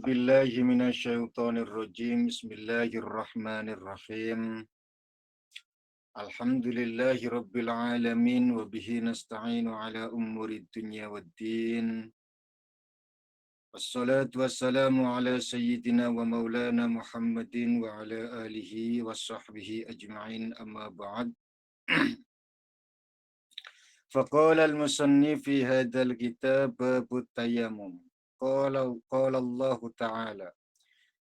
billahi minasyaitonir rajim. Bismillahirrahmanirrahim. Alhamdulillahi rabbil alamin wa bihi nasta'inu ala umurid dunya waddin. Wassalatu wassalamu ala sayyidina wa maulana Muhammadin wa ala alihi wa sahbihi ajma'in amma ba'd. Faqala al-musannif fi hadzal kitab babut tayammum. Qala Allah Ta'ala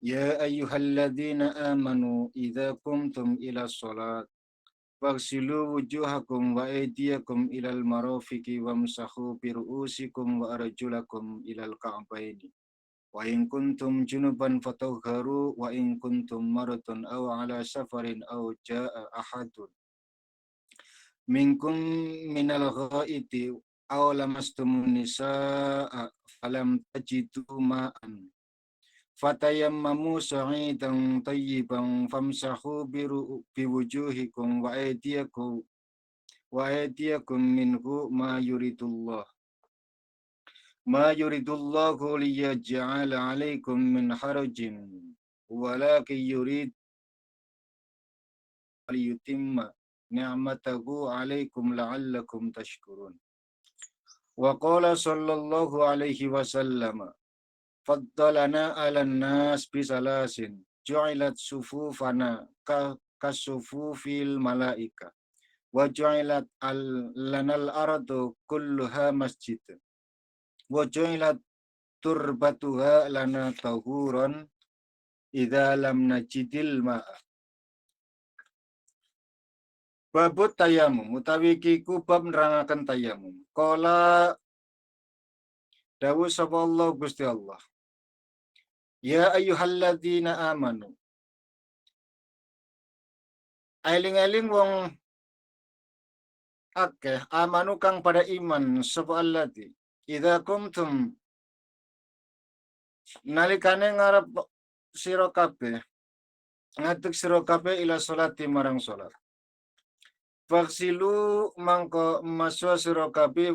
Ya ayyuhalladzina amanu idza qumtum ila shalat faghsilu wujuhakum wa aydiyakum ilal marafiqi wamsahu bi ru'usikum wa arjulakum ilal ka'baini wa in kuntum junuban fatahharu wa in kuntum maradun aw ala safarin aw jaa ahadun minkum minal ghaiti aw lamastumun nisaa falam tajidu ma'an fatayammamu sa'idan tayyiban famsahu biwujuhikum wa aydiyakum minhu ma yuridullahu liyaj'ala 'alaikum min harajin walakin yurid liyutimma ni'matahu 'alaikum la'allakum tashkurun. Wa qala sallallahu alaihi wasallam faddalana 'alan nas bisalasin ju'ilat sufufana kasufufil malaika wa ju'ilat lanal ardu kulluha masjid wa ju'ilat turbatuha lana tahuran idza lam najidil ma'a. Babut tayamum utawi kiku bab nerangaken tayamum. Qala dawuh sapa Allah Gusti Allah. Ya ayyuhalladzina amanu. Ailing-ailing wong akeh amanu kang pada iman sapa allati. Idza kumtum nalikane ngarep sira kabeh ngadeg sira kabeh ila salati marang salat. Faksilu mangko maswa sira kabeh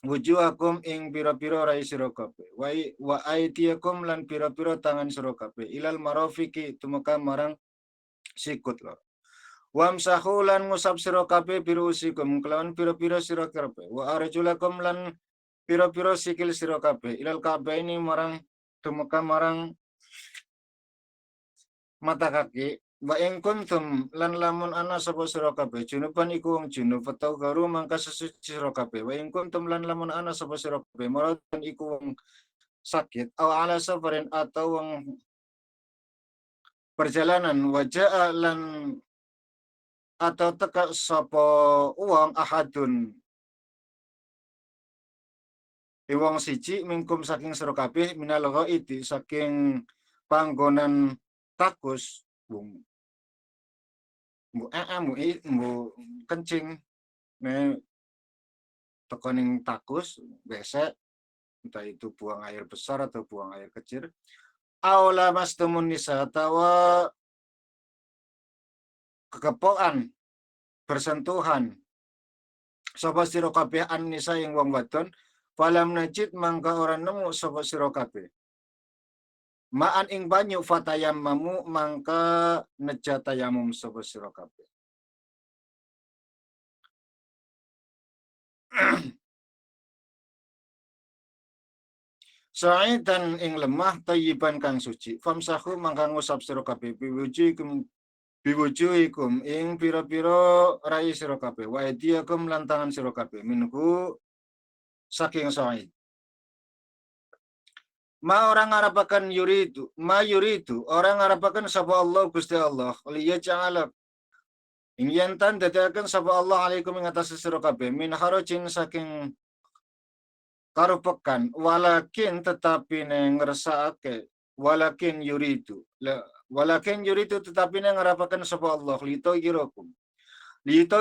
wujuhakum ing pira-pira rai sira kabeh wa aydiyakum lan pira-pira tangan sira kabeh ilal marafiqi tumeka marang sikut lor. Wamsahu lan ngusap sira kabeh birusikum kelawan pira-pira sira kabeh wa arjulakum lan pira-pira sikil sira kabeh ilal ka'baini marang tumeka marang mata kaki. Wa ing kuntum lan lamun ana sapa sira kabeh junuban iku wong junub atau garu mangka sesuci sira kabeh. Wa ing kuntum lan lamun ana sapa sira kabeh maradan iku wong sakit aw ala safarin atau wong perjalanan wajaa lan atau teka sapa wong ahadun wong siji mingkum saking sira kabeh minal ghaiti saking panggonan takus mbu kencing tekoning takus besek entah itu buang air besar atau buang air kecil aula mastumun nisa tawa kekepokan bersentuhan sapa sira kabeh an nisa ing wong wadon falam najid mangka ora nemu sapa sira kabeh ma'an ing banyu fatayammamu mangka neja tayamum sapa sira kabeh. Sa'idan ing lemah tayyiban kang suci famsahu mangka ngusap sira kabeh biwujuhikum ing pira-pira rai sira kabeh wa aydiyakum lan tangan sira kabeh minhu saking sa'id. Ma orang ngarapaken yuridu orang ngarapaken sapa Allah Gusti Allah liya ja'ala ing yantan dadiaken sapa Allah alaikum ing atas sira kabeh min harajin saking karupekan walakin tetapi ngersakake walakin yuridu tetapi ngarapaken sapa Allah lito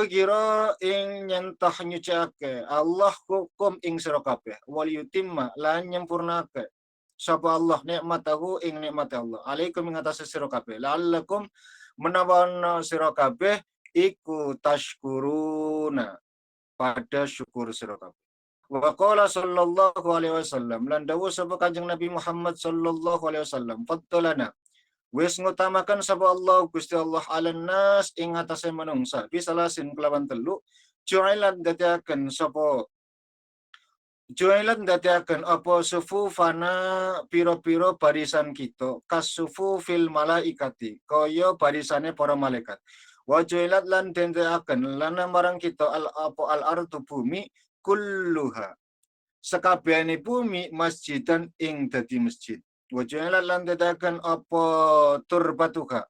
kira ing nyentah nyucake Allah hukum ing sira kabeh wal yutimma lan nyempurnake sapa Allah nikmatahu ing nikmat Allah alaikum ing atas sira kabeh la'allakum menawana sira kabeh iku tashkuruna pada syukur sira kabeh. Wa qala sallallahu alaihi wasallam lan dawuh sapa Kanjeng Nabi Muhammad sallallahu alaihi wasallam faddalana wis ngutamakan sapa Allah Gusti Allah alan nas ing atase manungsa bisalasin kelawan telu juailan dadiaken sapa Juailan dadiaken apa sufufana piro-piro barisan kita kasufu fil malaikati kaya barisane para malaikat. Wa juailat lan dadiaken lana marang kita al apa al ardu bumi kulluha. Sekabehane bumi masjidan ing dadi masjid. Wa juailat lan dadiaken apa turbatuha.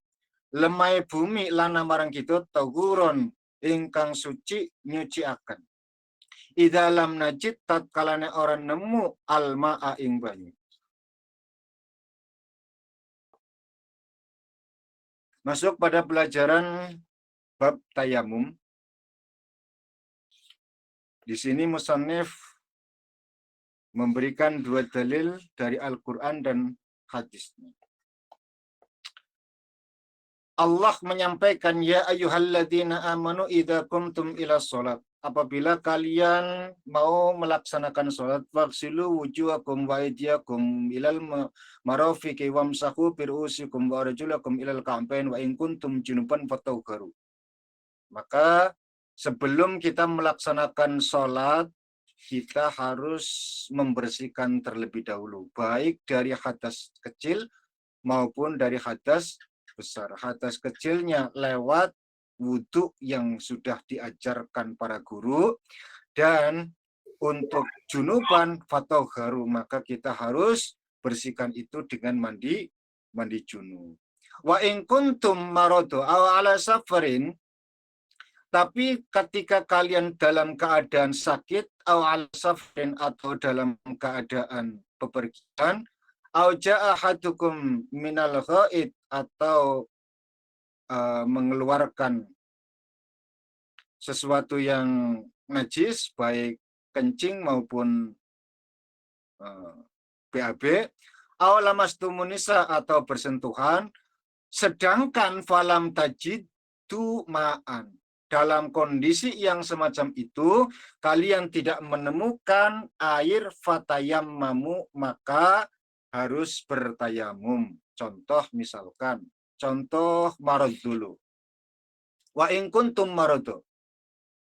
Lemai bumi lana marang kita taguron ingkang suci nyuciaken. Idalam najid tatkalane orang nemu alma'a ing banyu. Masuk pada pelajaran bab tayamum. Di sini musannif memberikan dua dalil dari Al-Quran dan hadisnya. Allah menyampaikan, ya ayyuhalladzina amanu idza qumtum ila sholat. Apabila kalian mau melaksanakan sholat, faghsilu wujuhakum wa aydiyakum ilal marafiqi wamsahu bi ru'usikum wa arjulakum ilal ka'bayn wa in kuntum junuban fatahharu. Maka sebelum kita melaksanakan sholat, kita harus membersihkan terlebih dahulu, baik dari hadas kecil maupun dari hadas besar. Hadas kecilnya lewat wudhu yang sudah diajarkan para guru, dan untuk junuban fatahharu, maka kita harus bersihkan itu dengan mandi junub. Wa in kuntum maradu aw ala safarin, tapi ketika kalian dalam keadaan sakit aw ala safarin atau dalam keadaan bepergian, aw ja'a ahadukum minal ghaid atau mengeluarkan sesuatu yang najis, baik kencing maupun BAB, aw lamastumunisa atau bersentuhan, sedangkan falam tajidu ma'an. Dalam kondisi yang semacam itu, kalian tidak menemukan air fatayammamu, maka harus bertayamum. Contoh misalkan, contoh marad dulu. Wa in kuntum maradu.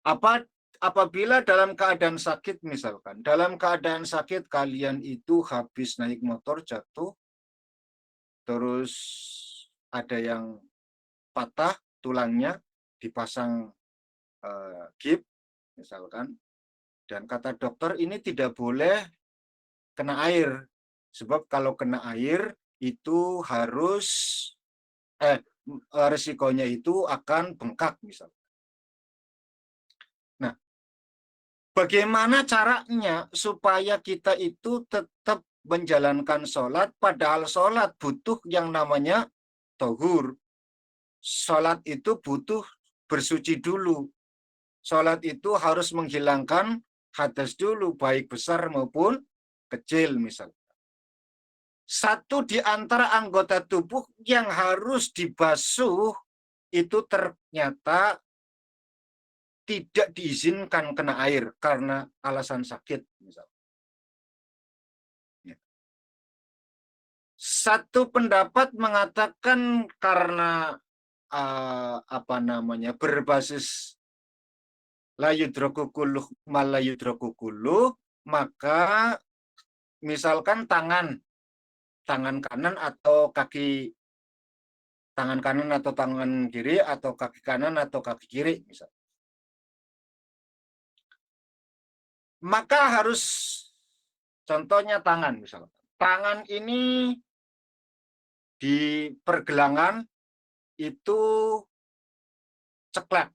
Apabila dalam keadaan sakit misalkan, dalam keadaan sakit kalian itu habis naik motor jatuh, terus ada yang patah tulangnya, dipasang gip misalkan, dan kata dokter ini tidak boleh kena air, sebab kalau kena air itu harus resikonya itu akan bengkak misalkan. Nah, bagaimana caranya supaya kita itu tetap menjalankan sholat, padahal sholat butuh yang namanya tohur. Sholat itu butuh bersuci dulu. Sholat itu harus menghilangkan hadas dulu, baik besar maupun kecil misalnya. Satu di antara anggota tubuh yang harus dibasuh itu ternyata tidak diizinkan kena air karena alasan sakit misalnya. Satu pendapat mengatakan karena berbasis la yudraku kulluh mal la yudraku kulluh, maka misalkan tangan kanan atau tangan kanan atau tangan kiri, atau kaki kanan atau kaki kiri misal, maka harus, contohnya tangan misalkan, tangan ini di pergelangan itu ceklek,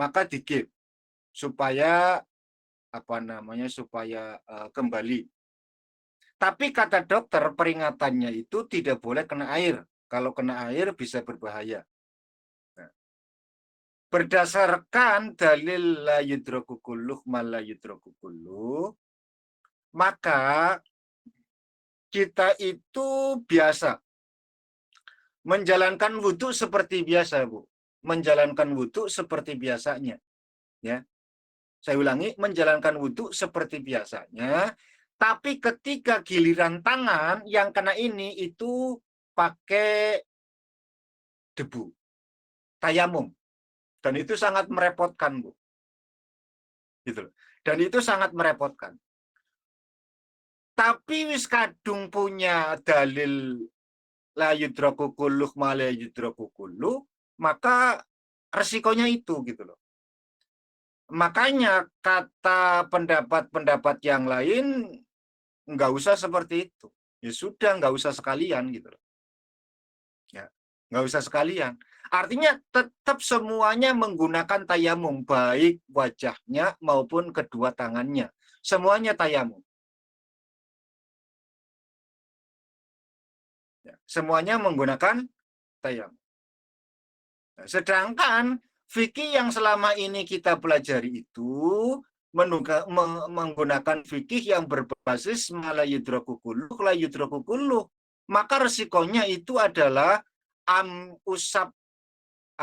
maka digip supaya supaya kembali. Tapi kata dokter peringatannya itu tidak boleh kena air. Kalau kena air bisa berbahaya. Nah, berdasarkan dalil la yudraku kulluh ma la yudraku kulluh, maka kita itu biasa menjalankan wudhu seperti biasa, Bu. Menjalankan wudhu seperti biasanya, ya. Saya ulangi, menjalankan wudhu seperti biasanya, tapi ketika giliran tangan yang kena ini itu pakai debu, tayamum. Dan itu sangat merepotkan, Bu. Gitu. Dan itu sangat merepotkan. Tapi wis kadung punya dalil la yudraku kulluh ma la yudraku kulluh, maka resikonya itu gitu loh. Makanya kata pendapat-pendapat yang lain nggak usah seperti itu. Ya sudah, nggak usah sekalian gitu loh. Ya, nggak usah sekalian. Artinya tetap semuanya menggunakan tayamum, baik wajahnya maupun kedua tangannya. Semuanya tayamum. Ya, semuanya menggunakan tayamum. Nah, sedangkan fikih yang selama ini kita pelajari itu menggunakan fikih yang berbasis la yudraku kulluh. Maka resikonya itu adalah usap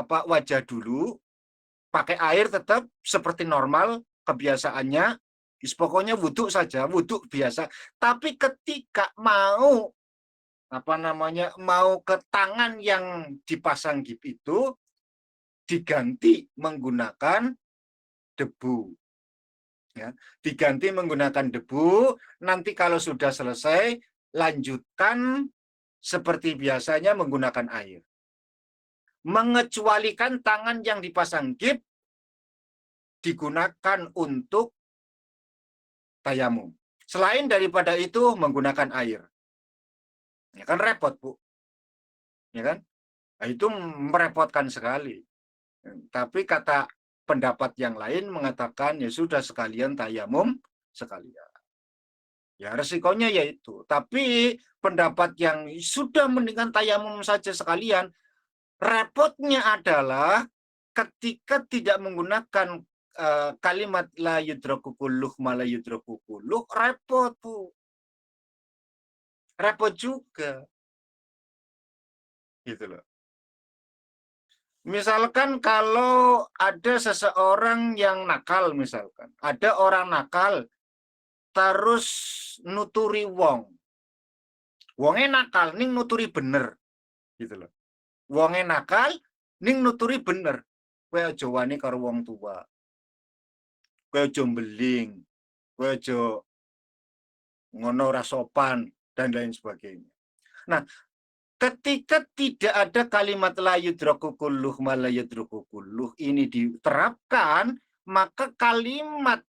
wajah dulu, pakai air tetap seperti normal kebiasaannya, pokoknya wudhu saja, wudhu biasa. Tapi ketika mau ke tangan yang dipasang gip itu diganti menggunakan debu, ya, diganti menggunakan debu. Nanti kalau sudah selesai lanjutkan seperti biasanya menggunakan air, mengecualikan tangan yang dipasang gip digunakan untuk tayamum. Selain daripada itu menggunakan air. Ya kan repot, Bu. Ya kan? Nah, itu merepotkan sekali. Tapi kata pendapat yang lain mengatakan ya sudah sekalian tayamum sekalian. Ya resikonya yaitu. Tapi pendapat yang sudah mendingan tayamum saja sekalian, repotnya adalah ketika tidak menggunakan kalimat la yudraku kulluh ma la yudraku kulluh, repot, Bu. Repot juga. Gitu loh. Misalkan kalau ada seseorang yang nakal, misalkan. Ada orang nakal, terus nuturi wong. Wongnya nakal, ning nuturi bener. Gitu loh. Wongnya nakal, ning nuturi bener. Kowe aja wani karo wong tua. Kowe aja mbeling. Kowe aja ngono ora sopan dan lain sebagainya. Nah, ketika tidak ada kalimat la yudraku kulluh ma la yudraku kulluh ini diterapkan, maka kalimat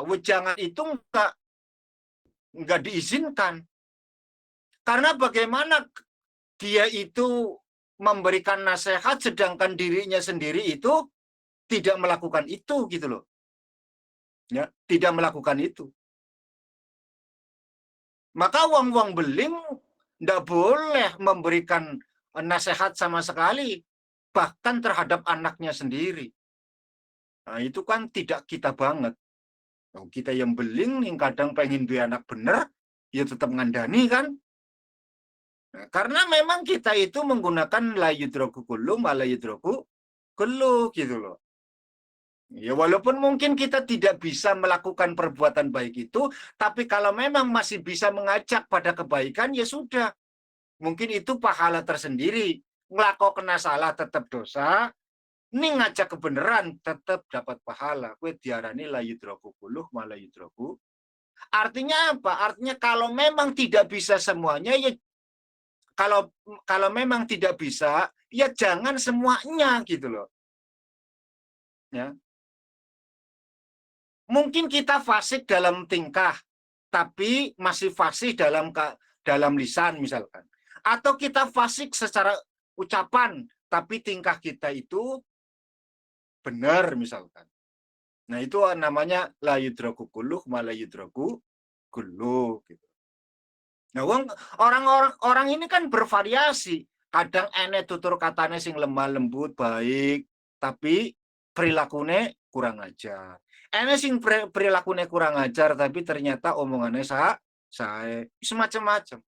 wejangan itu enggak diizinkan. Karena bagaimana dia itu memberikan nasihat sedangkan dirinya sendiri itu tidak melakukan itu gitu loh. Ya, tidak melakukan itu. Maka wong-wong beling tidak boleh memberikan nasihat sama sekali, bahkan terhadap anaknya sendiri. Nah, itu kan tidak kita banget. Kita yang beling, yang kadang pengen duwe anak bener, ya tetap ngandani kan. Nah, karena memang kita itu menggunakan la yudraku kullu ma la yudraku kullu gitu loh. Ya walaupun mungkin kita tidak bisa melakukan perbuatan baik itu, tapi kalau memang masih bisa mengajak pada kebaikan, ya sudah. Mungkin itu pahala tersendiri. Ngelakok kena salah tetap dosa, ini ngajak kebenaran tetap dapat pahala. Kue diarani la yudraku kulluh ma la yudraku. Artinya apa? Artinya kalau memang tidak bisa semuanya, ya kalau memang tidak bisa, ya jangan semuanya gitu loh. Ya. Mungkin kita fasik dalam tingkah, tapi masih fasih dalam lisan misalkan. Atau kita fasik secara ucapan, tapi tingkah kita itu benar misalkan. Nah, itu namanya la yudraku kulluh ma la yudraku kulluh gitu. Nah, orang ini kan bervariasi. Kadang ene tutur katane sing lemah lembut baik, tapi perilakunya kurang ajar. Ene sing perilakunya kurang ajar, tapi ternyata omongannya sae semacam-macam.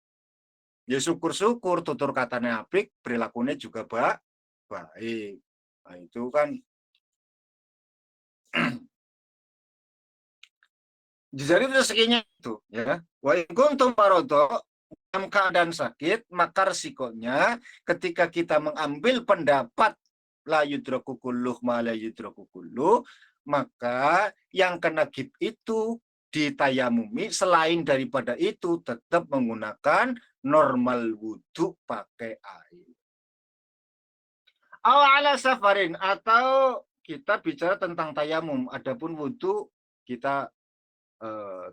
Ya syukur-syukur tutur katanya apik, perilakunya juga baik. Nah, itu kan Jadi rezekinya itu, ya. Wa in kuntum maradha, dalam keadaan sakit, maka resikonya ketika kita mengambil pendapat la yudraku kulluh ma la yudraku kulluh, maka yang kena gib itu ditayamumi, selain daripada itu tetap menggunakan normal wudhu pakai air. Ala safarin, atau kita bicara tentang tayamum, adapun wudhu kita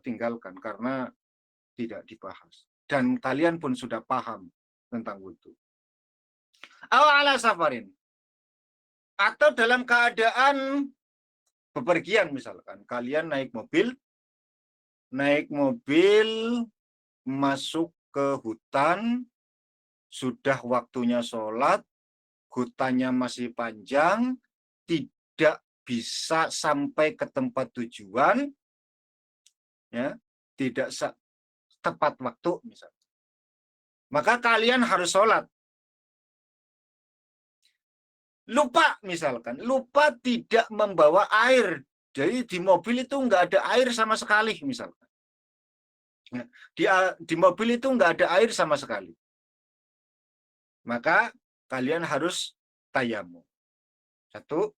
tinggalkan karena tidak dibahas. Dan kalian pun sudah paham tentang wudhu. Ala safarin, atau dalam keadaan bepergian misalkan. Kalian naik mobil masuk ke hutan, sudah waktunya sholat, hutannya masih panjang, tidak bisa sampai ke tempat tujuan, ya, tidak tepat waktu misalkan. Maka kalian harus sholat. Lupa misalkan, lupa tidak membawa air. Jadi di mobil itu nggak ada air sama sekali misalkan. Di mobil itu nggak ada air sama sekali. Maka kalian harus tayamum. Satu.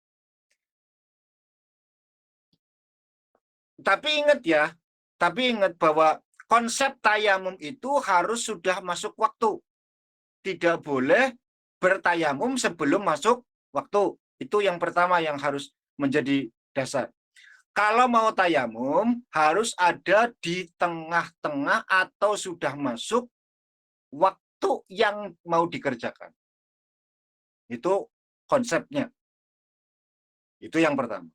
Tapi ingat bahwa konsep tayamum itu harus sudah masuk waktu. Tidak boleh bertayamum sebelum masuk waktu. Itu yang pertama yang harus menjadi dasar. Kalau mau tayamum harus ada di tengah-tengah atau sudah masuk waktu yang mau dikerjakan. Itu konsepnya. Itu yang pertama.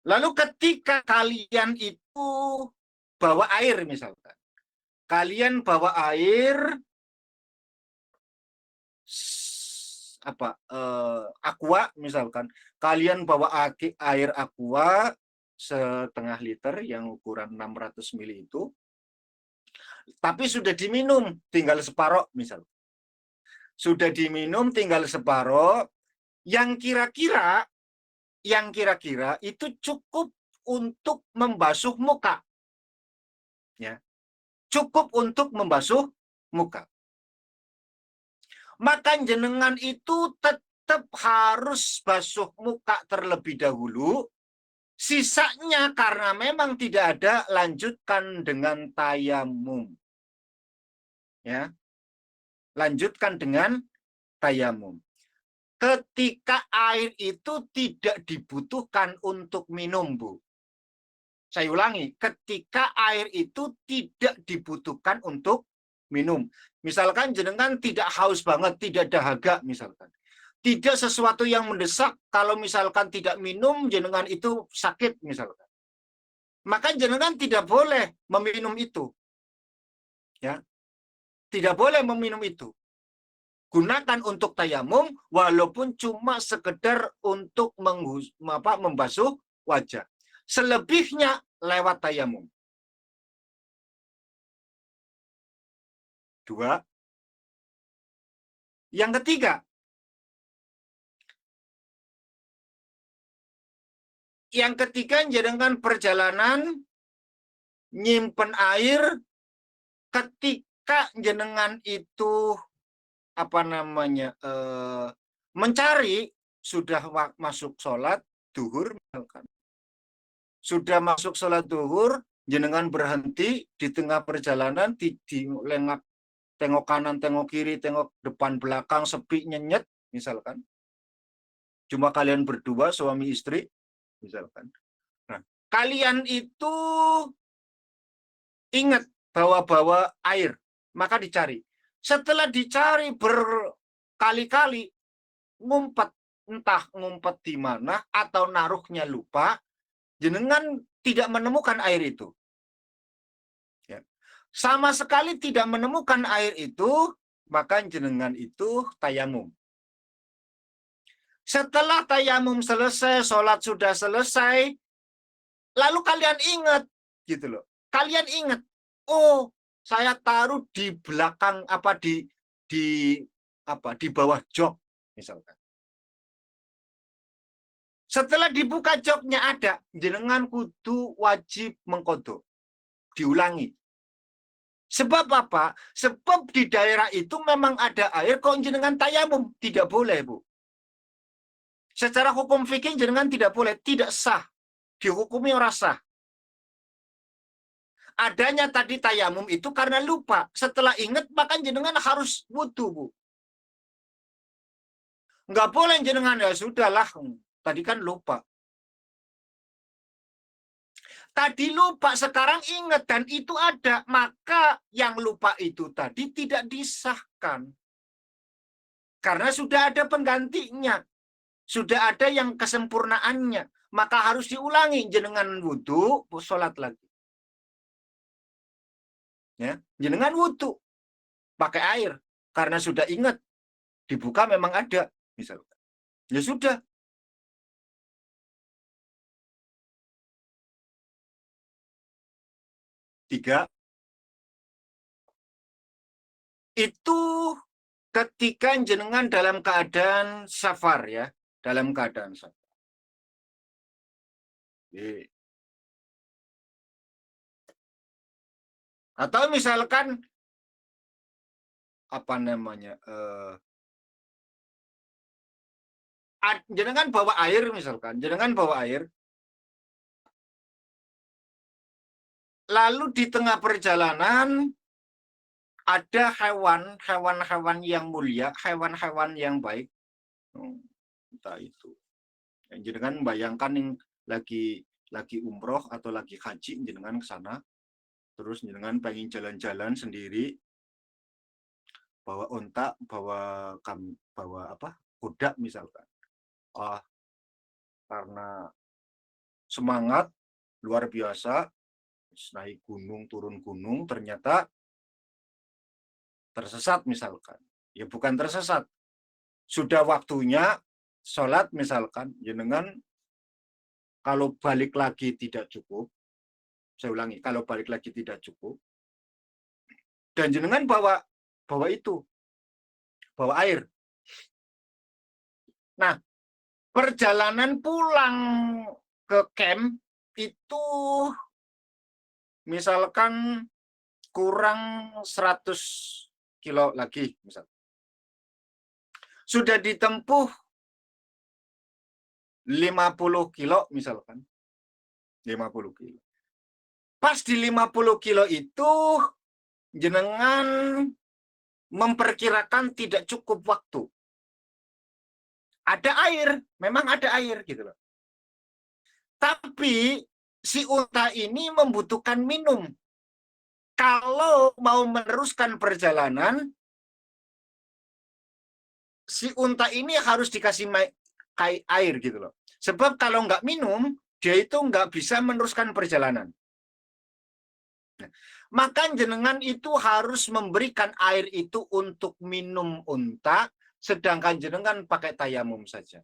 Lalu ketika kalian itu bawa air misalkan. Kalian bawa air aqua misalkan. Kalian bawa air aqua setengah liter yang ukuran 600 ml itu. Tapi sudah diminum tinggal separoh misalkan. Sudah diminum tinggal separoh, yang kira-kira itu cukup untuk membasuh muka. Ya. Cukup untuk membasuh muka. Maka jenengan itu tetap harus basuh muka terlebih dahulu. Sisanya karena memang tidak ada, lanjutkan dengan tayamum. Ya. Lanjutkan dengan tayamum. Ketika air itu tidak dibutuhkan untuk minum, Bu. Saya ulangi, ketika air itu tidak dibutuhkan untuk minum. Misalkan jenengan tidak haus banget, tidak dahaga misalkan. Tidak sesuatu yang mendesak, kalau misalkan tidak minum, jenengan itu sakit misalkan. Maka jenengan tidak boleh meminum itu. Ya. Tidak boleh meminum itu. Gunakan untuk tayamum walaupun cuma sekedar untuk membasuh wajah. Selebihnya lewat tayamum. 2. Yang ketiga, jenengan perjalanan nyimpen air ketika jenengan itu mencari, sudah masuk sholat duhur misalkan. Sudah masuk sholat duhur, jenengan berhenti di tengah perjalanan, lengap, tengok kanan, tengok kiri, tengok depan belakang, sepi nyenyet misalkan. Cuma kalian berdua suami istri misalkan. Nah, kalian itu ingat bawa air, maka dicari. Setelah dicari berkali-kali, entah ngumpet di mana atau naruhnya lupa, jenengan tidak menemukan air itu. Ya. Sama sekali tidak menemukan air itu, maka jenengan itu tayamum. Setelah tayamum selesai, sholat sudah selesai, lalu kalian ingat, gitu loh. Kalian ingat, oh, saya taruh di belakang di bawah jok misalkan. Setelah dibuka joknya ada, jenengan kudu wajib mengkodok. Diulangi. Sebab apa? Sebab di daerah itu memang ada air, kok jenengan tayamum. Tidak boleh, Bu. Secara hukum fikih jenengan tidak boleh, tidak sah. Dihukumi ora sah. Adanya tadi tayamum itu karena lupa. Setelah ingat, maka jenengan harus wudu, Bu. Nggak boleh jenengan, ya sudahlah. Tadi kan lupa. Tadi lupa, sekarang ingat, dan itu ada. Maka yang lupa itu tadi tidak disahkan. Karena sudah ada penggantinya. Sudah ada yang kesempurnaannya. Maka harus diulangi. Jenengan wudu, sholat lagi. Ya, jenengan wudu. Pakai air. Karena sudah ingat. Dibuka memang ada. Misalkan. Ya sudah. Tiga. Itu ketika jenengan dalam keadaan safar, ya. Dalam keadaan safar. Atau misalkan apa namanya, jenengan bawa air, misalkan jenengan bawa air, lalu di tengah perjalanan ada hewan-hewan yang mulia, hewan-hewan yang baik, entah itu. Jenengan bayangkan yang lagi umroh atau lagi haji, jenengan ke sana, terus jenengan pengen jalan-jalan sendiri, bawa onta, bawa apa, kuda misalkan. Karena semangat luar biasa, naik gunung, turun gunung, ternyata tersesat misalkan. Ya bukan tersesat. Sudah waktunya sholat misalkan, jenengan kalau balik lagi tidak cukup, saya ulangi, kalau balik lagi tidak cukup, dan jenengan bawa air. Nah, perjalanan pulang ke camp itu misalkan kurang 100 kilo lagi, misal. Sudah ditempuh 50 kilo misalkan. 50 kilo. Pas di 50 kilo itu jenengan memperkirakan tidak cukup waktu. Ada air, memang ada air gitu loh. Tapi si unta ini membutuhkan minum. Kalau mau meneruskan perjalanan, si unta ini harus dikasih air gitu loh. Sebab kalau nggak minum, dia itu nggak bisa meneruskan perjalanan. Nah, maka jenengan itu harus memberikan air itu untuk minum unta, sedangkan jenengan pakai tayamum saja.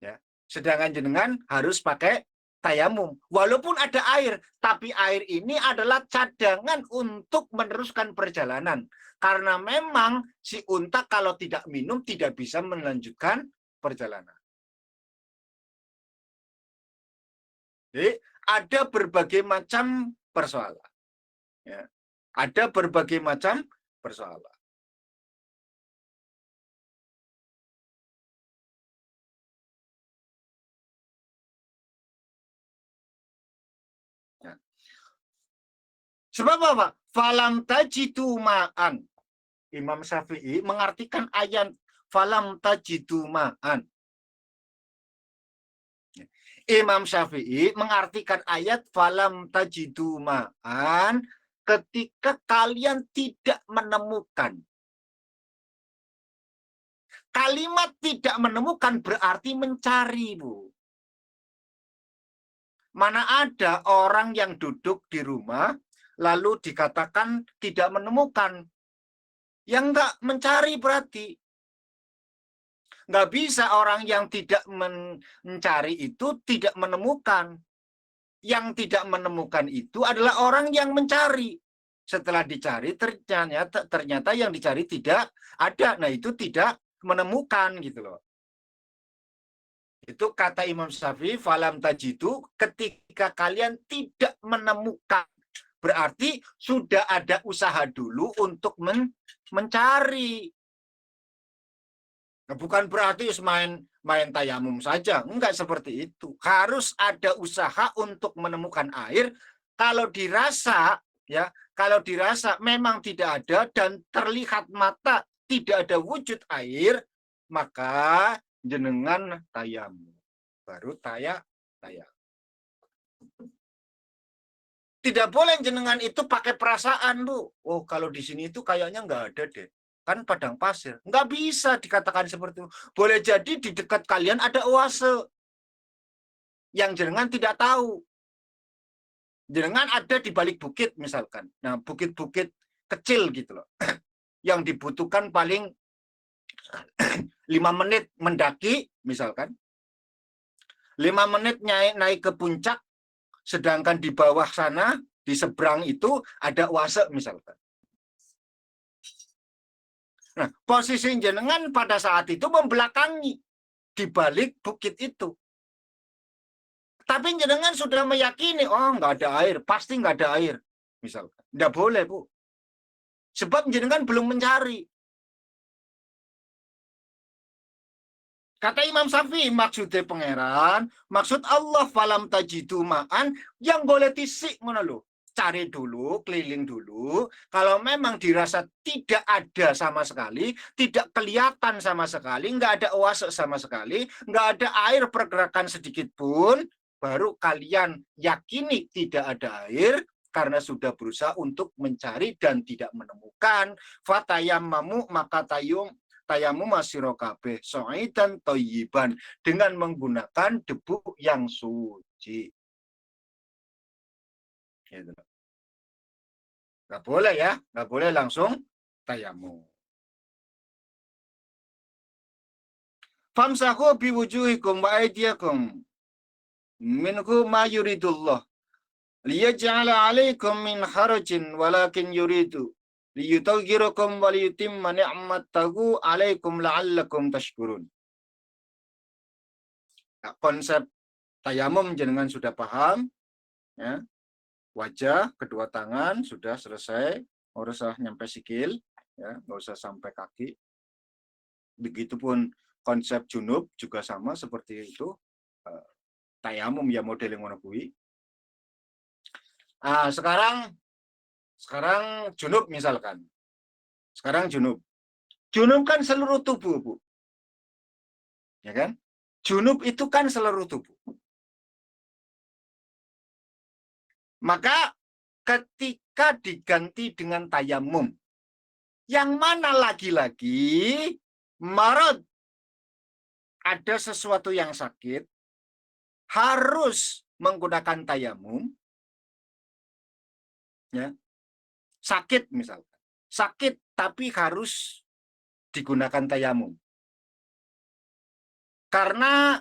Ya, sedangkan jenengan harus pakai tayamum. Walaupun ada air, tapi air ini adalah cadangan untuk meneruskan perjalanan. Karena memang si unta kalau tidak minum tidak bisa melanjutkan perjalanan. Jadi ada berbagai macam persoalan. Ya. Ada berbagai macam persoalan. Ya. Sebab apa? Falam tajidu ma'an. Imam Syafi'i mengartikan ayat falam tajidu ma'an. Imam Syafi'i mengartikan ayat falam tajidu ma'an ketika kalian tidak menemukan. Kalimat tidak menemukan berarti mencari, Bu. Mana ada orang yang duduk di rumah lalu dikatakan tidak menemukan. Yang enggak mencari berarti. Nggak bisa orang yang tidak mencari itu tidak menemukan. Yang tidak menemukan itu adalah orang yang mencari. Setelah dicari ternyata yang dicari tidak ada. Nah itu tidak menemukan gitu loh. Itu kata Imam Syafi'i, falam tajidu, ketika kalian tidak menemukan. Berarti sudah ada usaha dulu untuk mencari. Nah, bukan berarti main tayamum saja. Enggak seperti itu. Harus ada usaha untuk menemukan air. Kalau dirasa, ya, kalau dirasa memang tidak ada dan terlihat mata tidak ada wujud air, maka jenengan tayamum. Baru tayamum. Tidak boleh jenengan itu pakai perasaan, Bu. Oh, kalau di sini itu kayaknya nggak ada deh. Kan padang pasir. Nggak bisa dikatakan seperti itu. Boleh jadi di dekat kalian ada oase yang jenengan tidak tahu. Jenengan ada di balik bukit misalkan. Nah, bukit-bukit kecil gitu loh. Yang dibutuhkan paling 5 menit mendaki misalkan. 5 menit naik ke puncak, sedangkan di bawah sana, di seberang itu ada oase misalkan. Nah, posisi jenengan pada saat itu membelakangi di balik bukit itu. Tapi jenengan sudah meyakini, oh nggak ada air, pasti nggak ada air. Misalkan. Nggak boleh, Bu. Sebab jenengan belum mencari. Kata Imam Syafi'i, maksudnya pangeran, maksud Allah falam tajidu ma'an, yang boleh tisik ngono lho. Cari dulu, keliling dulu. Kalau memang dirasa tidak ada sama sekali, tidak kelihatan sama sekali, nggak ada oase sama sekali, nggak ada air pergerakan sedikit pun, baru kalian yakini tidak ada air, karena sudah berusaha untuk mencari dan tidak menemukan. Fatayammamu maka tayamum sira kabeh so'idan thayyiban, dengan menggunakan debu yang suci. Gitu. Nggak boleh ya, nggak boleh langsung tayamum. Famsahu biwujuhikum wa aydiyakum minhu ma yuridullah liyaj'ala 'alaikum min harajin walakin yuridu liyutahhirakum wa liyutimma ni'matahu 'alaikum la'allakum tashkurun. Nah, konsep tayamum jenengan sudah paham, ya. Wajah, kedua tangan sudah selesai, nggak usah nyampe sikil, ya, nggak usah sampai kaki. Begitupun konsep junub juga sama seperti itu. Tayamum ya model yang ngono kuwi. Sekarang junub misalkan. Sekarang junub. Junub kan seluruh tubuh, Bu. Ya kan? Junub itu kan seluruh tubuh. Maka ketika diganti dengan tayamum, yang mana lagi-lagi marad, ada sesuatu yang sakit, harus menggunakan tayamum, ya. Sakit misalkan. Sakit tapi harus digunakan tayamum. Karena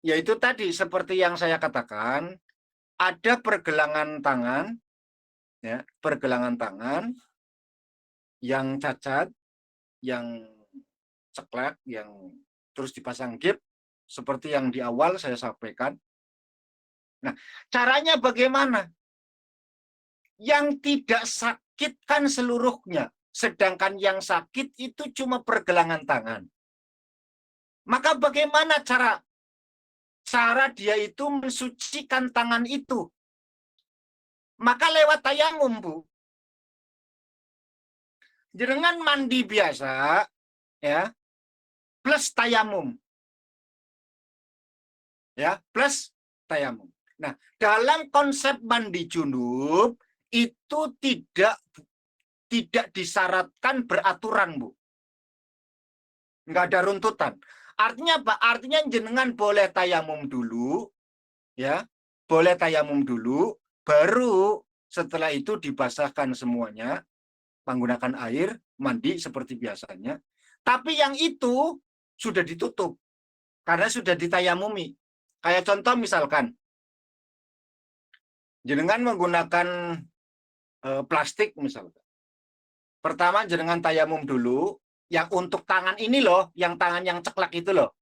yaitu tadi seperti yang saya katakan, ada pergelangan tangan, ya, pergelangan tangan yang cacat, yang ceklek, yang terus dipasang gip, seperti yang di awal saya sampaikan. Nah, caranya bagaimana? Yang tidak sakit kan seluruhnya, sedangkan yang sakit itu cuma pergelangan tangan. Maka bagaimana cara dia itu mensucikan tangan itu? Maka lewat tayamum, Bu. Jenengan mandi biasa, ya, plus tayamum. Ya, plus tayamum. Nah, dalam konsep mandi junub itu tidak disyaratkan beraturan, Bu. Nggak ada runtutan. Artinya apa? Artinya jenengan boleh tayamum dulu, ya, boleh tayamum dulu, baru setelah itu dibasahkan semuanya, menggunakan air, mandi seperti biasanya. Tapi yang itu sudah ditutup, karena sudah ditayamumi. Kayak contoh misalkan, jenengan menggunakan plastik misalkan. Pertama jenengan tayamum dulu, yang untuk tangan ini loh, yang tangan yang ceklek itu loh,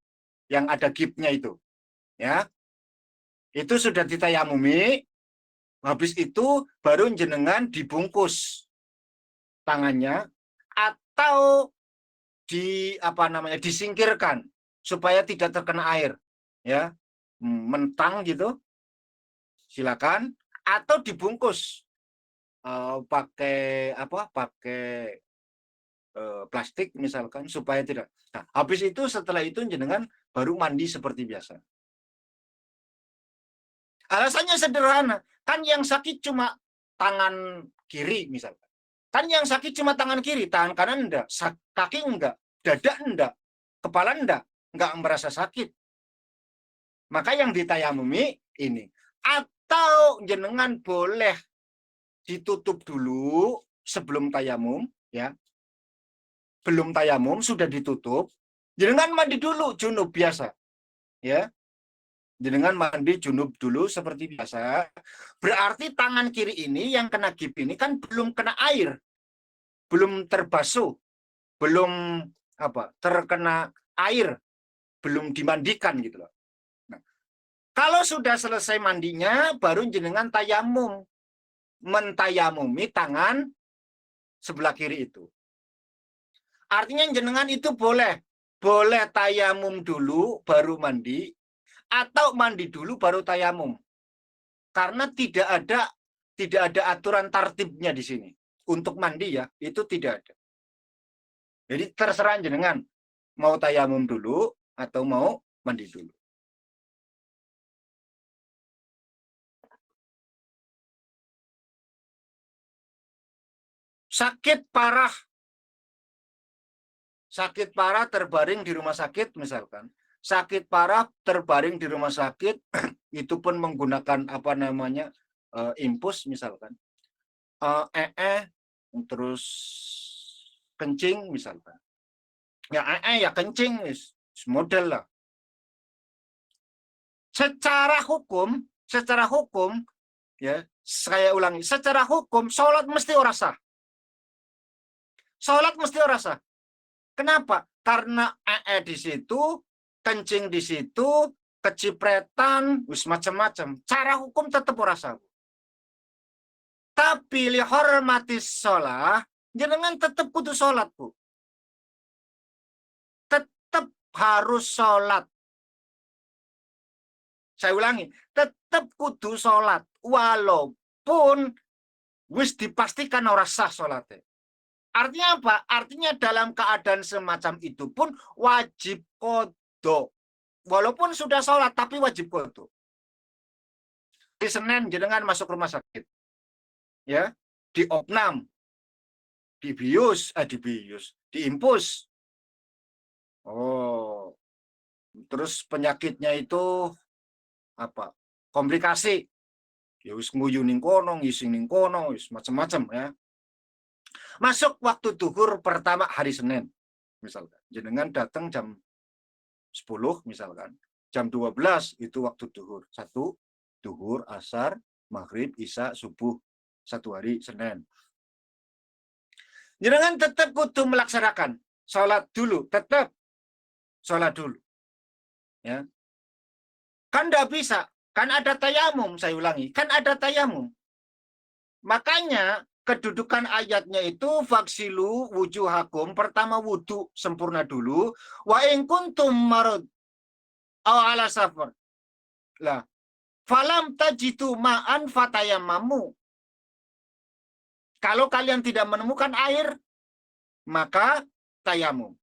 yang ada gipnya itu. Ya, itu sudah ditayamumi. Habis itu baru jenengan dibungkus tangannya atau disingkirkan supaya tidak terkena air, ya, mentang gitu, silakan, atau dibungkus pakai plastik misalkan supaya tidak. Nah, habis itu setelah itu jenengan baru mandi seperti biasa. Alasannya sederhana, kan yang sakit cuma tangan kiri misalkan. Kan yang sakit cuma tangan kiri, tangan kanan enggak, kaki enggak, dada enggak, kepala enggak merasa sakit. Maka yang ditayamumi ini. Atau jenengan boleh ditutup dulu sebelum tayamum, ya. Belum tayamum sudah ditutup, jenengan mandi dulu junub biasa, ya. Jenengan mandi junub dulu seperti biasa. Berarti tangan kiri ini yang kena gip ini kan belum kena air, belum terbasuh, belum terkena air, belum dimandikan gitu loh. Nah, kalau sudah selesai mandinya, baru jenengan tayamum, mentayamumi tangan sebelah kiri itu. Artinya jenengan itu boleh tayamum dulu baru mandi, atau mandi dulu baru tayamum. Karena tidak ada aturan tartibnya di sini. Untuk mandi ya, itu tidak ada. Jadi terserah jenengan mau tayamum dulu atau mau mandi dulu. Sakit parah terbaring di rumah sakit misalkan. Sakit parah terbaring di rumah sakit itu pun menggunakan infus misalkan. Terus kencing misalkan. Ya kencing model lah. Secara hukum ya, saya ulangi, secara hukum sholat mesti ora sah. Sholat mesti ora sah. Kenapa? Karena di situ, kencing di situ, kecipretan, macam-macam. Cara hukum tetap ora sah. Tapi lihormati sholat, jenengan tetap kudu sholat, Bu. Tetap harus sholat. Saya ulangi, tetap kudu sholat. Walaupun wis dipastikan ora sah sholatnya. Artinya apa? Artinya dalam keadaan semacam itu pun wajib qodho. Walaupun sudah sholat, tapi wajib qodho. Di Senin jenengan masuk rumah sakit. Ya, di opnam, dibius, diimpus. Oh, terus penyakitnya itu apa? Komplikasi. Ya wis nguyu ning kono, ngising ning kono, wis macam-macam ya. Masuk waktu duhur pertama hari Senin, misalkan. Jenengan datang jam 10 misalkan. Jam 12 itu waktu duhur. 1, duhur, asar, maghrib, isya, subuh. 1 hari Senin. Jenengan tetap kudu melaksanakan sholat dulu, tetap sholat dulu. Ya. Kan tidak bisa, kan ada tayamum, saya ulangi, kan ada tayamum. Makanya kedudukan ayatnya itu faksilu wujuhakum, pertama wudu sempurna dulu, wa in kuntum marad aw ala safar. Lah, falam tajitu ma'an fatayamamu. Kalau kalian tidak menemukan air, maka tayamum.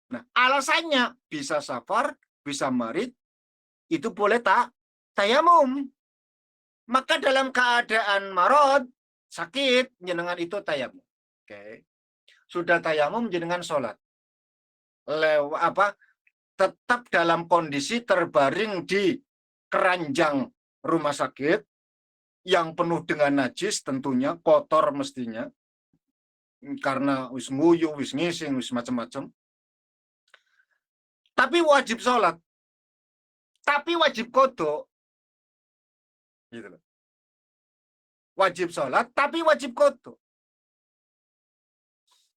Nah, alasannya bisa safar, bisa marid, itu boleh tayamum. Maka dalam keadaan marad, sakit, jenengan itu tayamum. Oke. Sudah tayamum jenengan sholat. Tetap dalam kondisi terbaring di keranjang rumah sakit yang penuh dengan najis, tentunya kotor mestinya karena wis nguyu, wis ngising, wis macam-macam. Tapi wajib sholat. Tapi wajib qodho. Gitu loh. Wajib sholat, tapi wajib qodho.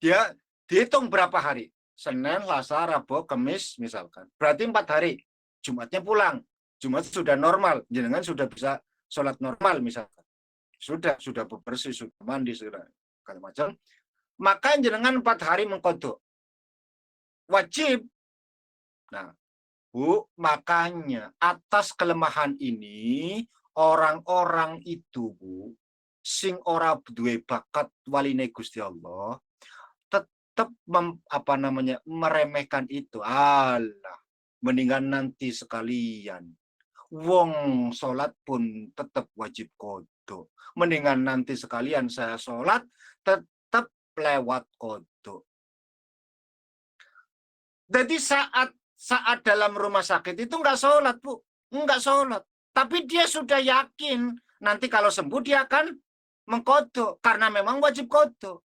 Dia dihitung berapa hari? Senin, Selasa, Rabu, Kamis misalkan. Berarti 4 hari. Jumatnya pulang. Jumat sudah normal, jenengan sudah bisa sholat normal misalkan. Sudah bersih, sudah mandi, sudah segala macam. Maka jenengan 4 hari mengkodok. Wajib. Nah, Bu, makanya atas kelemahan ini orang-orang itu, Bu, sing ora duwe bakat waline Gusti Allah, tetap meremehkan itu. Alah, mendingan nanti sekalian. Wong sholat pun tetap wajib kodok. Mendingan nanti sekalian saya sholat tetap lewat kodok. Jadi saat dalam rumah sakit itu nggak sholat, Bu. Nggak sholat. Tapi dia sudah yakin nanti kalau sembuh dia akan mengkodok. Karena memang wajib kodok.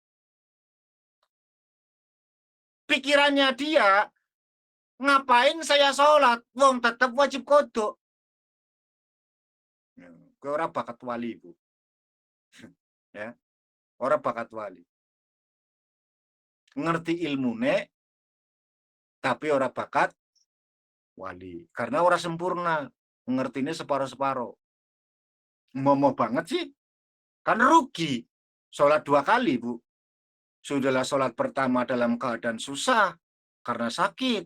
Pikirannya dia, ngapain saya sholat? Wong tetap wajib kodok. Orang bakat wali, Bu. Ya, orang bakat wali. Ngerti ilmune, tapi orang bakat wali. Karena orang sempurna. Ngertinya separuh-separuh. Mau banget sih. Kan rugi. Sholat 2 kali, Bu. Sudahlah sholat pertama dalam keadaan susah. Karena sakit.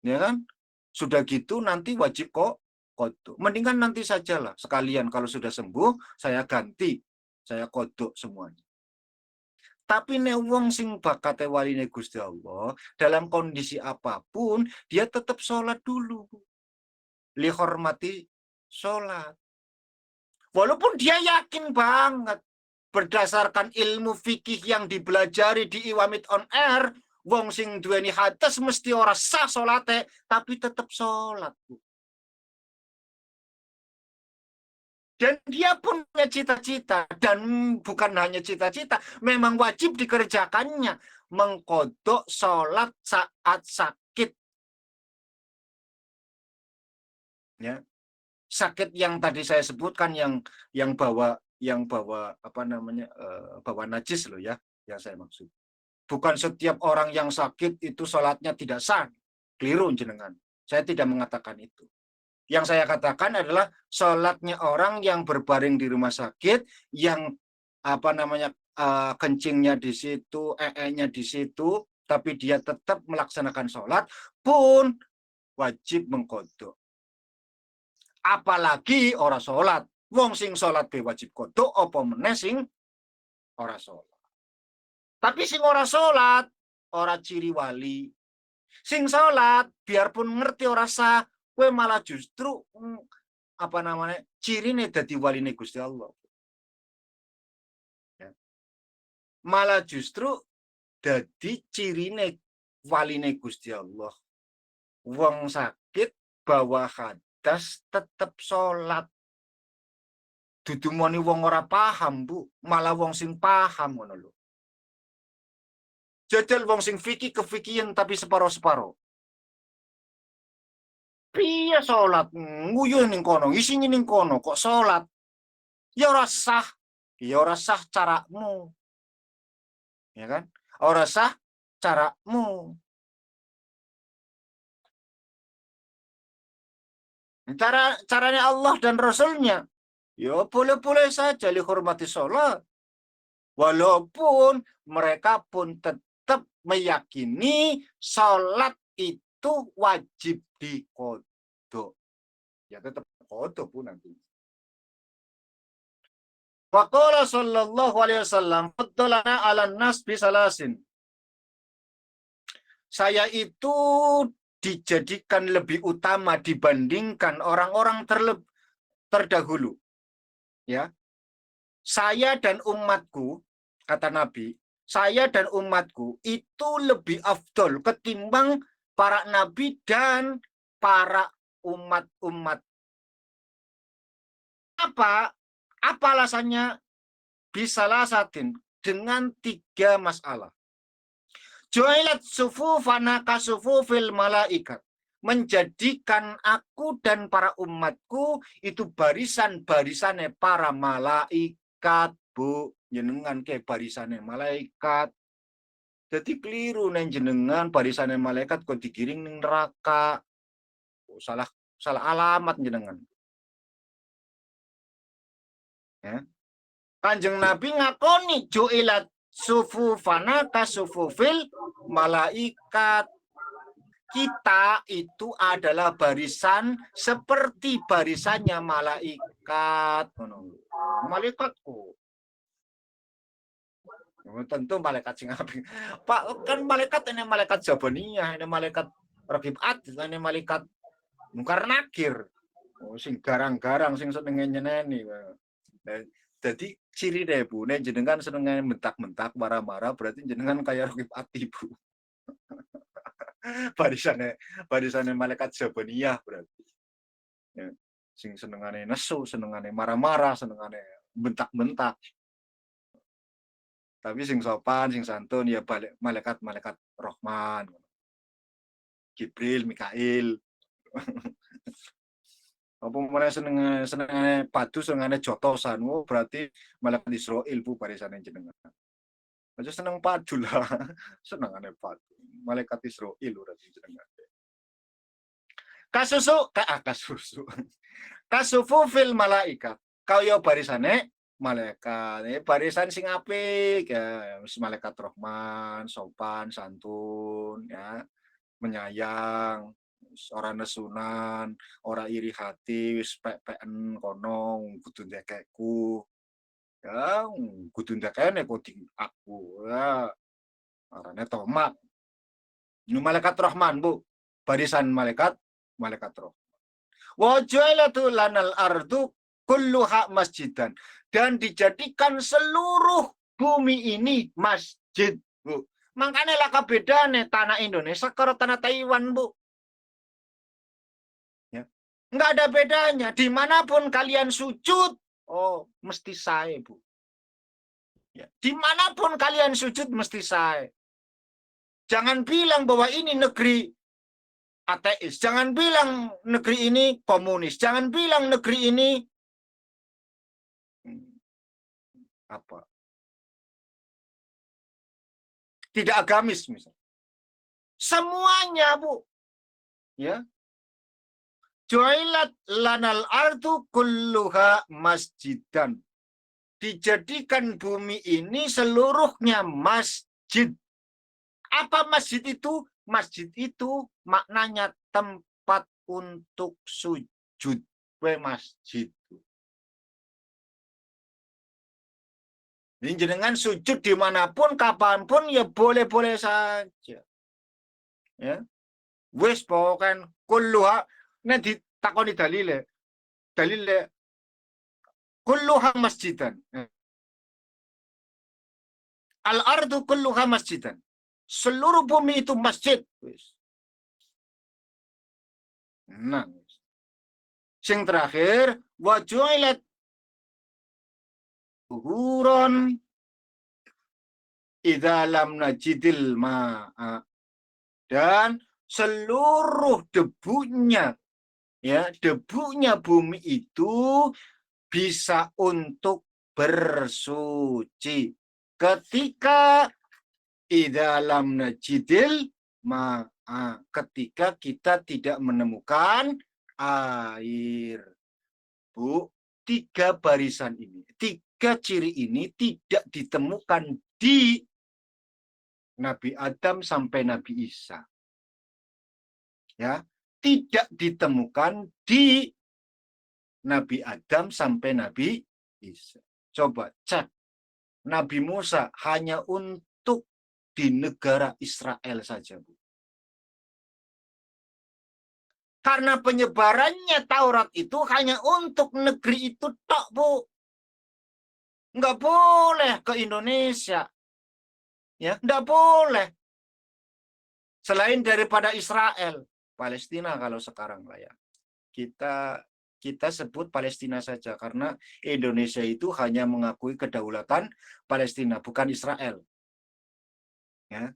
Ya kan? Sudah gitu nanti wajib kodok. Mendingan nanti sajalah. Sekalian kalau sudah sembuh, saya ganti. Saya kodok semuanya. Tapi nek wong sing bakate waline Gusti Allah, dalam kondisi apapun, dia tetap sholat dulu. Lihormati sholat. Walaupun dia yakin banget, berdasarkan ilmu fikih yang dipelajari di Iwamit on Air, wong sing duweni hadas mesti ora sah salate, tapi tetap sholat. Dan dia pun punya cita-cita, dan bukan hanya cita-cita, memang wajib dikerjakannya, mengkodok sholat saat sakit. Ya, sakit yang tadi saya sebutkan, yang bawa bawa najis loh ya, yang saya maksud. Bukan setiap orang yang sakit itu sholatnya tidak sah, keliru jenengan. Saya tidak mengatakan itu. Yang saya katakan adalah sholatnya orang yang berbaring di rumah sakit, yang kencingnya di situ, nya di situ, tapi dia tetap melaksanakan sholat, pun wajib mengkodok. Apalagi ora sholat. Wong sing sholat be wajib kodok, apa meneh sing ora sholat. Tapi sing ora sholat, ora ciri wali. Sing sholat, biarpun ngerti ora sah, kue malah justru cirine dadi waline Gusti Allah. Malah justru dadi cirine waline Gusti Allah. Wong sakit bawa hadas tetep sholat. Dudu moni wong ora paham, Bu, malah wong sing paham ngono lho. Jajal wong sing fikih kefikihan tapi separo-separo. Piye sholat? Nguyuh ning kono, isingi ning kono kok sholat. Ya ora sah. Ya ora sah caramu. Ya kan? Ora sah caramu. Caranya Allah dan Rasulnya, ya boleh-boleh saja dihormati sholat. Walaupun mereka pun tetap meyakini sholat itu wajib dikodok. Ya tetap kodok pun nanti. Waqala sallallahu alaihi wasallam, faddalana 'alan nas bisalasin. Saya itu dijadikan lebih utama dibandingkan orang-orang terdahulu. Ya. Saya dan umatku, kata Nabi, saya dan umatku itu lebih afdol ketimbang para nabi dan para umat-umat. Apa alasannya? Bisalah satin dengan 3 masalah. Ju'ilat sufufana kasufufil malaikat. Menjadikan aku dan para umatku itu barisan-barisannya para malaikat, Bu. Jenengan ke barisannya malaikat. Jadi keliru neng jenengan barisannya malaikat kok digiring neng neraka. Oh, salah alamat jenengan. Ya. Kanjeng Nabi ngakoni ju'ilat sufufana kasufufil malaikat. Kita itu adalah barisan seperti barisannya malaikat. Malaikatku. Tentu malaikat sing apik. Pak, kan malaikat ini malaikat Jabaniyah, ini malaikat Raqib Atid, ini malaikat Mungkar Nakir. Oh, sing garang-garang sing senenge nyeneni. Jadi ciri deh Bu, nek jenengan senenge mentak-mentak, marah-marah, berarti jenengan kayak Raqib Atid, Bu. barisannya malaikat Jabaniyah berarti. Ya, sing senengane nesu, senengane marah-marah, senengane bentak-bentak. Tapi sing sopan, sing santun ya balik malaikat-malaikat Rahman. Jibril, Mikail. Apa mulai senengane padu, senengane jotosan, oh, berarti malaikat Israil Bu barisane jenengan. Aja seneng padu lah, senengane padu. Malaikat Israil berarti jenengan. Kasusu. Kasufu fil malaikat. Kau yo barisane malaikat. Barisan sing apik ya, malaikat Rahman, sopan, santun ya, menyayang, ora nesunan, ora iri hati, wis pek-peken kono kudu ndekekku. Ya, kudu ndekene kok aku. Ya, arane tomat. Ini malaikat Rahman, Bu. Barisan malaikat Rahman. Wa ju'ilatu lanal ardu kulluha masjidan, dan dijadikan seluruh bumi ini masjid, Bu. Makanya lah bedane tanah Indonesia karo tanah Taiwan, Bu. Ya. Nggak ada bedanya. Dimanapun kalian sujud, oh mesti saya, Bu. Ya. Dimanapun kalian sujud mesti saya. Jangan bilang bahwa ini negeri ateis. Jangan bilang negeri ini komunis. Jangan bilang negeri ini apa? Tidak agamis misalnya. Semuanya, Bu. Ya. Ju'ilat lanal ardu kulluha masjidan. Dijadikan bumi ini seluruhnya masjid. Apa masjid itu? Masjid itu maknanya tempat untuk sujud. Masjid. Ini jenengan sujud dimanapun, kapanpun, ya boleh-boleh saja. Ya, wis pokoknya kulluha, nanti takoni dalile kulluha masjidan. Al-ardu kulluha masjidan. Seluruh bumi itu masjid. Nah, sing terakhir wa ju'ilat uhuron idza lam najidil ma'a, dan seluruh debunya, ya, debunya bumi itu bisa untuk bersuci ketika idza lam najidil ma'a, ketika kita tidak menemukan air. Bu, tiga barisan ini, tiga ciri ini tidak ditemukan di Nabi Adam sampai Nabi Isa. Ya, tidak ditemukan di Nabi Adam sampai Nabi Isa. Coba cek. Nabi Musa hanya untuk di negara Israel saja, Bu. Karena penyebarannya Taurat itu hanya untuk negeri itu tok, Bu. Nggak boleh ke Indonesia. Ya, nggak boleh. Selain daripada Israel, Palestina kalau sekarang lah ya. Kita sebut Palestina saja karena Indonesia itu hanya mengakui kedaulatan Palestina, bukan Israel. Ya.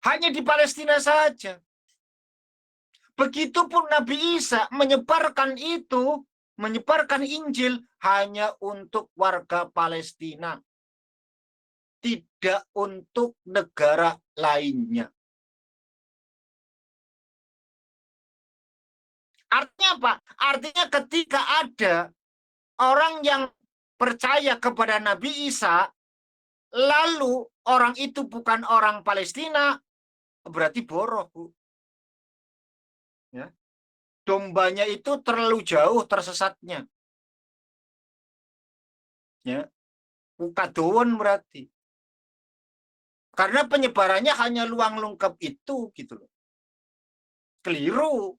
Hanya di Palestina saja. Begitupun Nabi Isa menyebarkan itu, menyebarkan Injil hanya untuk warga Palestina. Tidak untuk negara lainnya. Artinya apa? Artinya ketika ada orang yang percaya kepada Nabi Isa, lalu orang itu bukan orang Palestina, berarti boros, Bu. Ya. Dombanya itu terlalu jauh tersesatnya. Ya. Kadoan berarti. Karena penyebarannya hanya luang lungkap itu, gitu loh. Keliru.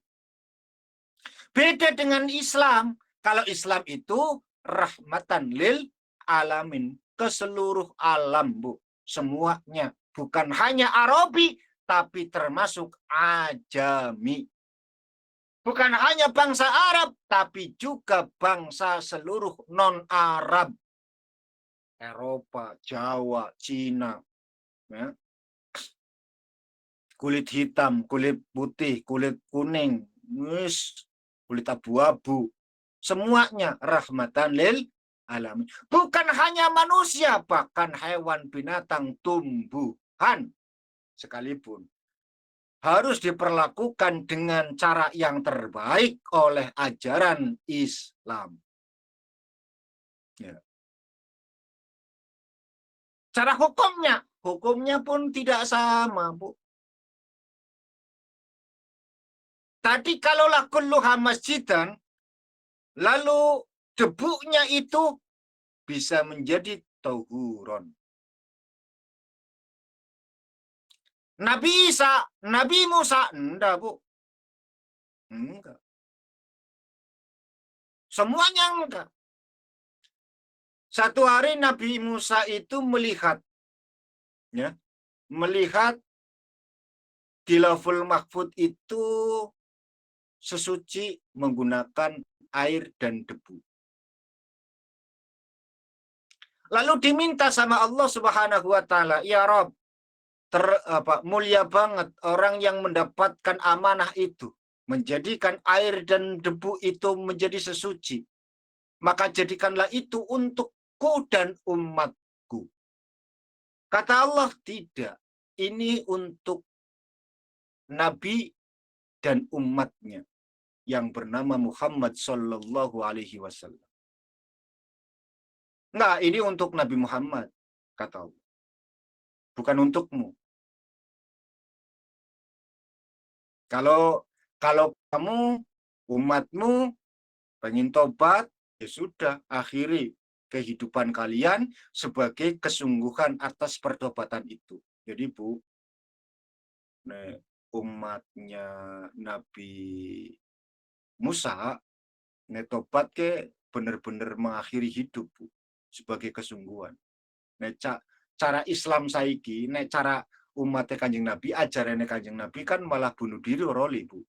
Beda dengan Islam. Kalau Islam itu rahmatan lil alamin. Ke seluruh alam, Bu. Semuanya. Bukan hanya Arabi, tapi termasuk Ajami. Bukan hanya bangsa Arab, tapi juga bangsa seluruh non-Arab. Eropa, Jawa, Cina. Ya. Kulit hitam, kulit putih, kulit kuning, kulit abu-abu. Semuanya rahmatan lil alamin. Bukan hanya manusia, bahkan hewan, binatang, tumbuhan sekalipun harus diperlakukan dengan cara yang terbaik oleh ajaran Islam. Ya. Cara hukumnya pun tidak sama, Bu. Tadi kalaulah kulluha masjidan, lalu debunya itu bisa menjadi tauhuron. Nabi Isa, Nabi Musa, enggak, Bu. Enggak. Semuanya enggak. Satu hari Nabi Musa itu melihat, ya, melihat di Lauful Mahfud itu sesuci menggunakan air dan debu. Lalu diminta sama Allah Subhanahu wa taala, ya Rob, mulia banget orang yang mendapatkan amanah itu, menjadikan air dan debu itu menjadi sesuci. Maka jadikanlah itu untukku dan umatku. Kata Allah, tidak. Ini untuk Nabi dan umatnya yang bernama Muhammad Sallallahu Alaihi Wasallam. Enggak, ini untuk Nabi Muhammad, kata Allah. Bukan untukmu. Kalau kamu, umatmu, pengen tobat, ya sudah, akhiri kehidupan kalian sebagai kesungguhan atas pertobatan itu. Jadi, Bu, umatnya Nabi Musa, tobat ke benar-benar mengakhiri hidup, Bu, sebagai kesungguhan. Cara Islam saiki, cara umatnya Kanjeng Nabi, ajarannya Kanjeng Nabi kan malah bunuh diri roli, Bu.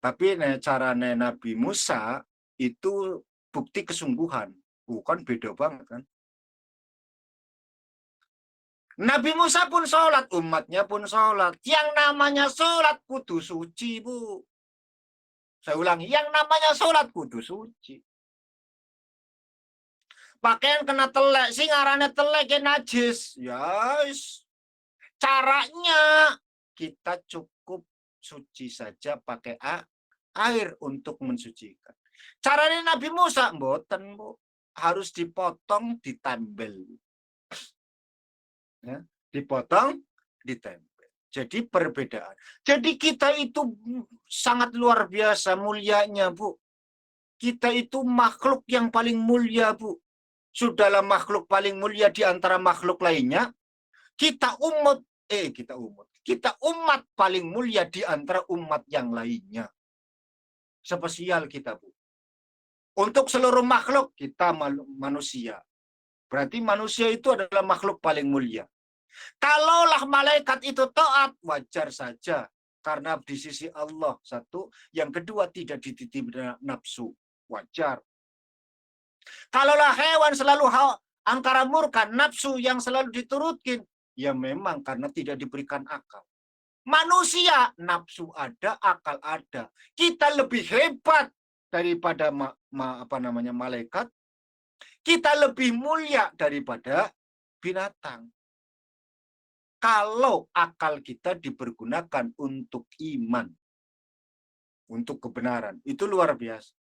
Tapi caranya Nabi Musa itu bukti kesungguhan. Bukan beda banget kan. Nabi Musa pun sholat, umatnya pun sholat. Yang namanya sholat kudu suci, Bu. Saya ulangi, yang namanya sholat kudu suci. Pakaian kena telek, sing arane telek ya najis. Yes. Caranya kita cukup suci saja pakai air untuk mensucikan. Caranya Nabi Musa, mboten, Bu. Harus dipotong, ditempel. Ya, dipotong, ditempel. Jadi perbedaan. Jadi kita itu sangat luar biasa mulianya, Bu. Kita itu makhluk yang paling mulia, Bu. Sudahlah makhluk paling mulia di antara makhluk lainnya. Kita umat paling mulia di antara umat yang lainnya. Spesial kita, Bu. Untuk seluruh makhluk, kita manusia. Berarti manusia itu adalah makhluk paling mulia. Kalaulah malaikat itu taat, wajar saja. Karena di sisi Allah, satu. Yang kedua, tidak dititipi nafsu. Wajar. Kalaulah hewan selalu angkara murka, nafsu yang selalu diturutin, ya memang karena tidak diberikan akal. Manusia, nafsu ada, akal ada. Kita lebih hebat daripada malaikat. Kita lebih mulia daripada binatang. Kalau akal kita dipergunakan untuk iman. untuk kebenaran. Itu luar biasa.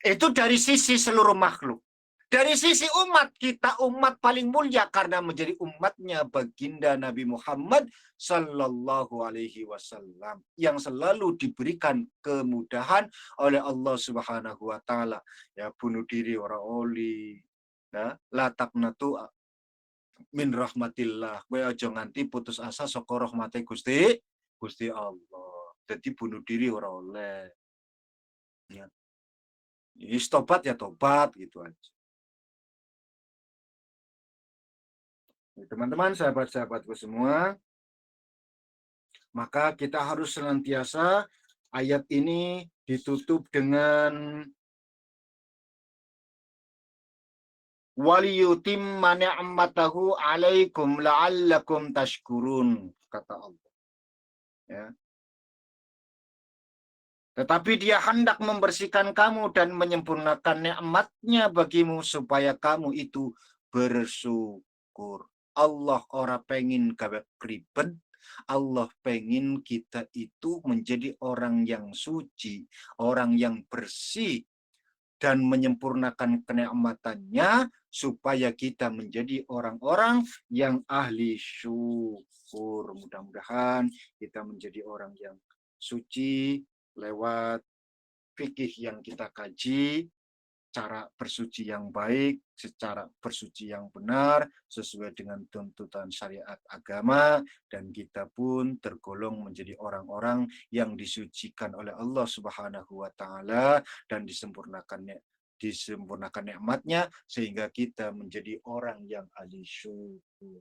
Itu dari sisi seluruh makhluk. Dari sisi umat, kita umat paling mulia karena menjadi umatnya baginda Nabi Muhammad Sallallahu Alaihi Wasallam yang selalu diberikan kemudahan oleh Allah Subhanahu Wa Taala. Ya bunuh diri orang oli, ya lataknatu min rahmatillah. Kowe aja nganti putus asa saka rahmate Gusti Allah. Jadi bunuh diri ora oleh. Ya. Tobat ya tobat gitu aja. Teman-teman, sahabat-sahabatku semua, maka kita harus senantiasa ayat ini ditutup dengan waliyutimma ni'matahu alaikum la'allakum tashkurun, kata Allah. Ya. Tetapi dia hendak membersihkan kamu dan menyempurnakan nikmatnya bagimu supaya kamu itu bersyukur. Allah ora pengen gawe ribet. Allah pengen kita itu menjadi orang yang suci, orang yang bersih, dan menyempurnakan kenikmatannya supaya kita menjadi orang-orang yang ahli syukur. Mudah-mudahan kita menjadi orang yang suci lewat fikih yang kita kaji, cara bersuci yang baik, secara bersuci yang benar, sesuai dengan tuntutan syariat agama, dan kita pun tergolong menjadi orang-orang yang disucikan oleh Allah Subhanahu wa Ta'ala dan disempurnakan nikmatnya sehingga kita menjadi orang yang ahli syukur.